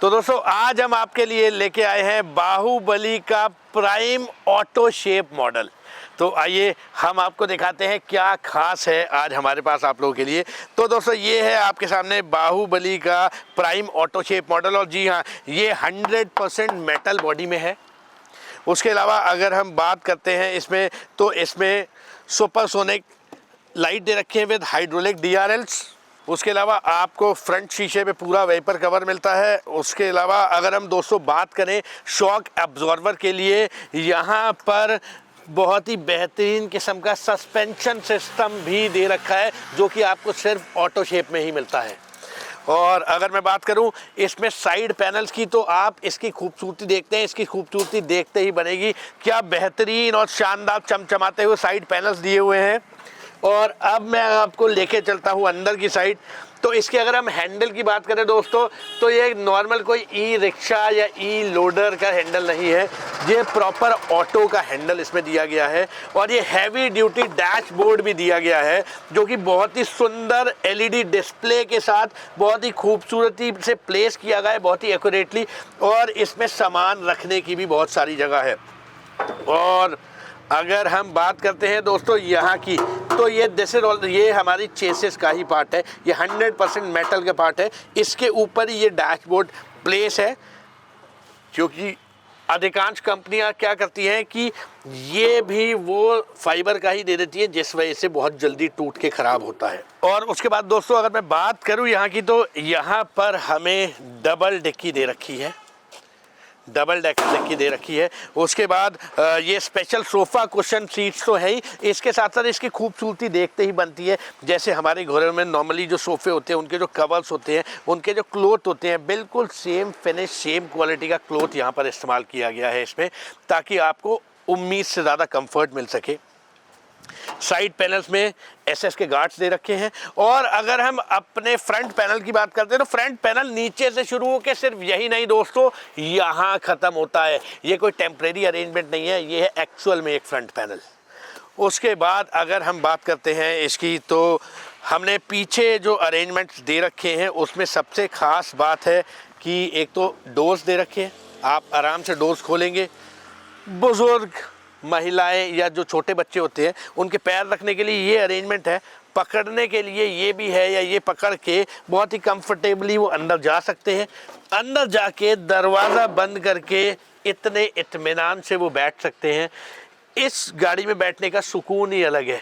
तो दोस्तों आज हम आपके लिए लेके आए हैं बाहुबली का प्राइम ऑटो शेप मॉडल। तो आइए हम आपको दिखाते हैं क्या खास है आज हमारे पास आप लोगों के लिए। तो दोस्तों ये है आपके सामने बाहुबली का प्राइम ऑटो शेप मॉडल, और जी हाँ, ये 100% मेटल बॉडी में है। उसके अलावा अगर हम बात करते हैं इसमें, तो इसमें सुपरसोनिक लाइट दे रखे हैं विद हाइड्रोलिक DRLs। उसके अलावा आपको फ्रंट शीशे पे पूरा वेपर कवर मिलता है। उसके अलावा अगर हम दोस्तों बात करें शॉक एब्जॉर्बर के लिए, यहाँ पर बहुत ही बेहतरीन किस्म का सस्पेंशन सिस्टम भी दे रखा है, जो कि आपको सिर्फ ऑटो शेप में ही मिलता है। और अगर मैं बात करूं इसमें साइड पैनल्स की, तो आप इसकी खूबसूरती देखते हैं, इसकी खूबसूरती देखते ही बनेगी। क्या बेहतरीन और शानदार चमचमाते हुए साइड पैनल्स दिए हुए हैं। और अब मैं आपको लेके चलता हूँ अंदर की साइड। तो इसके अगर हम हैंडल की बात करें दोस्तों, तो ये नॉर्मल कोई ई रिक्शा या ई लोडर का हैंडल नहीं है, ये प्रॉपर ऑटो का हैंडल इसमें दिया गया है। और ये हैवी ड्यूटी डैशबोर्ड भी दिया गया है, जो कि बहुत ही सुंदर LED डिस्प्ले के साथ बहुत ही खूबसूरती से प्लेस किया गया है, बहुत ही एक्यूरेटली। और इसमें सामान रखने की भी बहुत सारी जगह है। और अगर हम बात करते हैं दोस्तों यहाँ की, तो ये हमारी चेसिस का ही पार्ट है, ये 100% मेटल का पार्ट है। इसके ऊपर ये डैशबोर्ड प्लेस है, क्योंकि अधिकांश कंपनियां क्या करती हैं कि ये भी वो फाइबर का ही दे देती है, जिस वजह से बहुत जल्दी टूट के ख़राब होता है। और उसके बाद दोस्तों अगर मैं बात करूँ यहाँ की, तो यहाँ पर हमें डबल डिक्की दे रखी है, डबल डेकर डिक्की दे रखी है। उसके बाद ये स्पेशल सोफ़ा कुशन सीट्स तो है ही, इसके साथ साथ इसकी खूबसूरती देखते ही बनती है। जैसे हमारे घरों में नॉर्मली जो सोफ़े होते हैं, उनके जो कवर्स होते हैं, उनके जो क्लोथ होते हैं, बिल्कुल सेम फिनिश सेम क्वालिटी का क्लोथ यहाँ पर इस्तेमाल किया गया है इसमें, ताकि आपको उम्मीद से ज़्यादा कंफर्ट मिल सके। साइड पैनल्स में SS के गार्ड्स दे रखे हैं। और अगर हम अपने फ्रंट पैनल की बात करते हैं, तो फ्रंट पैनल नीचे से शुरू होकर सिर्फ यही नहीं दोस्तों, यहाँ ख़त्म होता है। ये कोई टेम्परेरी अरेंजमेंट नहीं है, ये है एक्चुअल में एक फ्रंट पैनल। उसके बाद अगर हम बात करते हैं इसकी, तो हमने पीछे जो अरेंजमेंट्स दे रखे हैं, उसमें सबसे ख़ास बात है कि एक तो डोर्स दे रखे हैं, आप आराम से डोर्स खोलेंगे। बुज़ुर्ग महिलाएं या जो छोटे बच्चे होते हैं, उनके पैर रखने के लिए ये अरेंजमेंट है। पकड़ने के लिए ये भी है, या ये पकड़ के बहुत ही कंफर्टेबली वो अंदर जा सकते हैं। अंदर जाके दरवाज़ा बंद करके इतने इत्मीनान से वो बैठ सकते हैं। इस गाड़ी में बैठने का सुकून ही अलग है।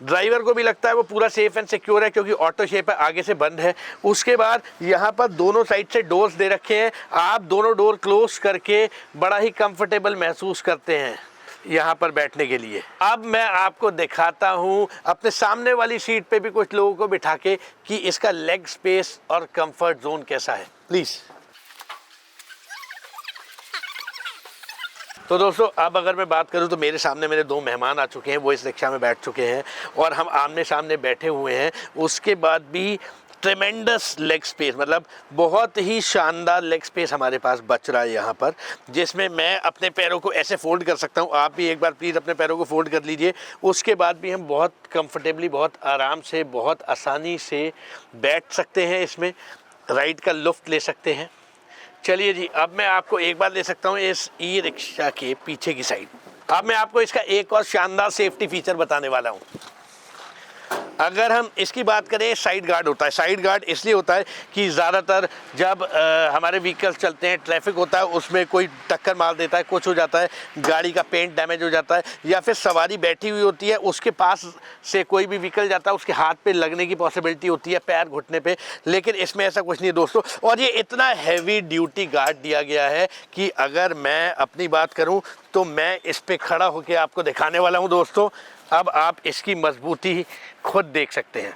ड्राइवर को भी लगता है वो पूरा सेफ एंड सिक्योर है, क्योंकि ऑटो शेप है, आगे से बंद है। उसके बाद यहाँ पर दोनों साइड से डोर्स दे रखे हैं, आप दोनों डोर क्लोज करके बड़ा ही कंफर्टेबल महसूस करते हैं यहाँ पर बैठने के लिए। अब मैं आपको दिखाता हूँ अपने सामने वाली सीट पे भी कुछ लोगों को बिठा के कि इसका लेग स्पेस और कंफर्ट जोन कैसा है। प्लीज़। तो दोस्तों अब अगर मैं बात करूं, तो मेरे सामने मेरे दो मेहमान आ चुके हैं, वो इस रिक्शा में बैठ चुके हैं और हम आमने सामने बैठे हुए हैं। उसके बाद भी ट्रेमेंडस लेग स्पेस, मतलब बहुत ही शानदार लेग स्पेस हमारे पास बच रहा है यहाँ पर, जिसमें मैं अपने पैरों को ऐसे फोल्ड कर सकता हूँ। आप भी एक बार प्लीज़ अपने पैरों को फोल्ड कर लीजिए। उसके बाद भी हम बहुत कंफर्टेबली, बहुत आराम से, बहुत आसानी से बैठ सकते हैं, इसमें राइड का लुफ्त ले सकते हैं। चलिए जी, अब मैं आपको एक बार ले सकता हूँ इस ई रिक्शा के पीछे की साइड। अब मैं आपको इसका एक और शानदार सेफ्टी फीचर बताने वाला हूँ। अगर हम इसकी बात करें, साइड गार्ड होता है। साइड गार्ड इसलिए होता है कि ज़्यादातर जब हमारे व्हीकल्स चलते हैं, ट्रैफिक होता है, उसमें कोई टक्कर मार देता है, कुछ हो जाता है, गाड़ी का पेंट डैमेज हो जाता है, या फिर सवारी बैठी हुई होती है, उसके पास से कोई भी व्हीकल जाता है, उसके हाथ पे लगने की पॉसिबिलिटी होती है, पैर घुटने पे। लेकिन इसमें ऐसा कुछ नहीं है दोस्तों। और ये इतना हैवी ड्यूटी गार्ड दिया गया है कि अगर मैं अपनी बात करूँ, तो मैं इस पर खड़ा होकर आपको दिखाने वाला हूँ दोस्तों। अब आप इसकी मजबूती खुद देख सकते हैं।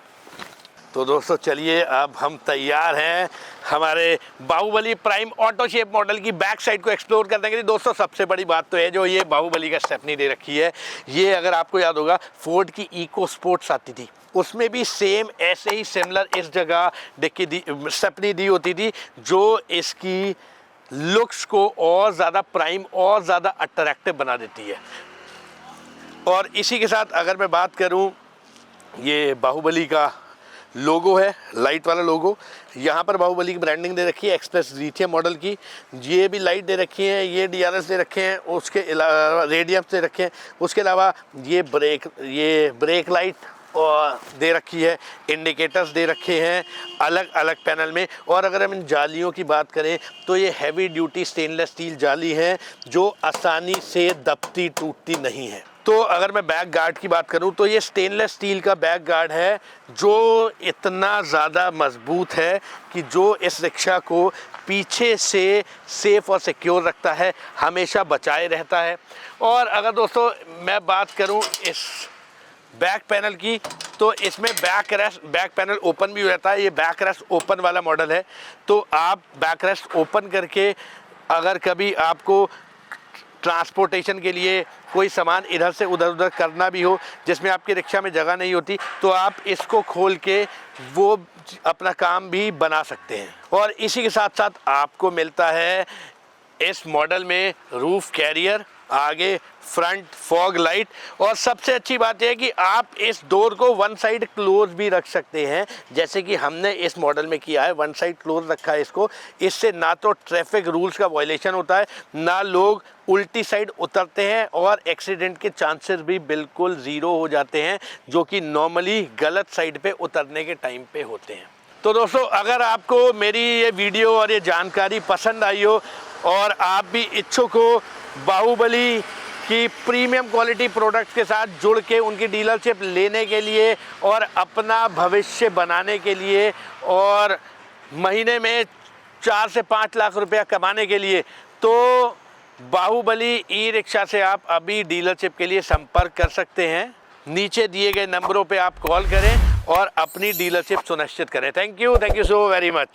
तो दोस्तों चलिए, अब हम तैयार हैं हमारे Baahubali prime auto shape model की बैक साइड को एक्सप्लोर करने के लिए। दोस्तों सबसे बड़ी बात तो है जो ये बाहुबली का स्टेपनी दे रखी है। ये अगर आपको याद होगा, फोर्ड की इको स्पोर्ट्स आती थी, उसमें भी सेम ऐसे ही सिमिलर इस जगह डिक्की स्टेपनी दी होती थी, जो इसकी लुक्स को और ज़्यादा प्राइम और ज़्यादा अट्रैक्टिव बना देती है। और इसी के साथ अगर मैं बात करूं, ये बाहुबली का लोगो है, लाइट वाला लोगो। यहाँ पर बाहुबली की ब्रांडिंग दे रखी है एक्सप्रेस लिथियम मॉडल की। ये भी लाइट दे रखी है, ये DRS दे रखे हैं, उसके अलावा रेडियम्स दे रखे हैं। उसके अलावा ये ब्रेक लाइट और दे रखी है, इंडिकेटर्स दे रखे हैं अलग अलग पैनल में। और अगर हम इन जालियों की बात करें तो ये हैवी ड्यूटी स्टेनलेस स्टील जाली है जो आसानी से दबती टूटती नहीं है। तो अगर मैं बैक गार्ड की बात करूं तो ये स्टेनलेस स्टील का बैक गार्ड है जो इतना ज़्यादा मजबूत है कि जो इस रिक्शा को पीछे से सेफ और सिक्योर रखता है, हमेशा बचाए रहता है। और अगर दोस्तों मैं बात करूं इस बैक पैनल की तो इसमें बैक पैनल ओपन भी रहता है। ये बैक रेस्ट ओपन वाला मॉडल है, तो आप बैक रेस्ट ओपन करके अगर कभी आपको ट्रांसपोर्टेशन के लिए कोई सामान इधर से उधर करना भी हो जिसमें आपकी रिक्शा में जगह नहीं होती, तो आप इसको खोल के वो अपना काम भी बना सकते हैं। और इसी के साथ साथ आपको मिलता है इस मॉडल में रूफ कैरियर, आगे फ्रंट फॉग लाइट। और सबसे अच्छी बात यह है कि आप इस डोर को वन साइड क्लोज भी रख सकते हैं, जैसे कि हमने इस मॉडल में किया है, वन साइड क्लोज रखा है इसको। इससे ना तो ट्रैफिक रूल्स का वायलेशन होता है, ना लोग उल्टी साइड उतरते हैं, और एक्सीडेंट के चांसेस भी बिल्कुल ज़ीरो हो जाते हैं, जो कि नॉर्मली गलत साइड पे उतरने के टाइम पे होते हैं। तो दोस्तों, अगर आपको मेरी ये वीडियो और ये जानकारी पसंद आई हो और आप भी इच्छुक हो बाहुबली की प्रीमियम क्वालिटी प्रोडक्ट्स के साथ जुड़ के उनकी डीलरशिप लेने के लिए और अपना भविष्य बनाने के लिए और महीने में 4 से 5 लाख रुपया कमाने के लिए, तो बाहुबली ई रिक्शा से आप अभी डीलरशिप के लिए संपर्क कर सकते हैं। नीचे दिए गए नंबरों पे आप कॉल करें और अपनी डीलरशिप सुनिश्चित करें। Thank you so very much.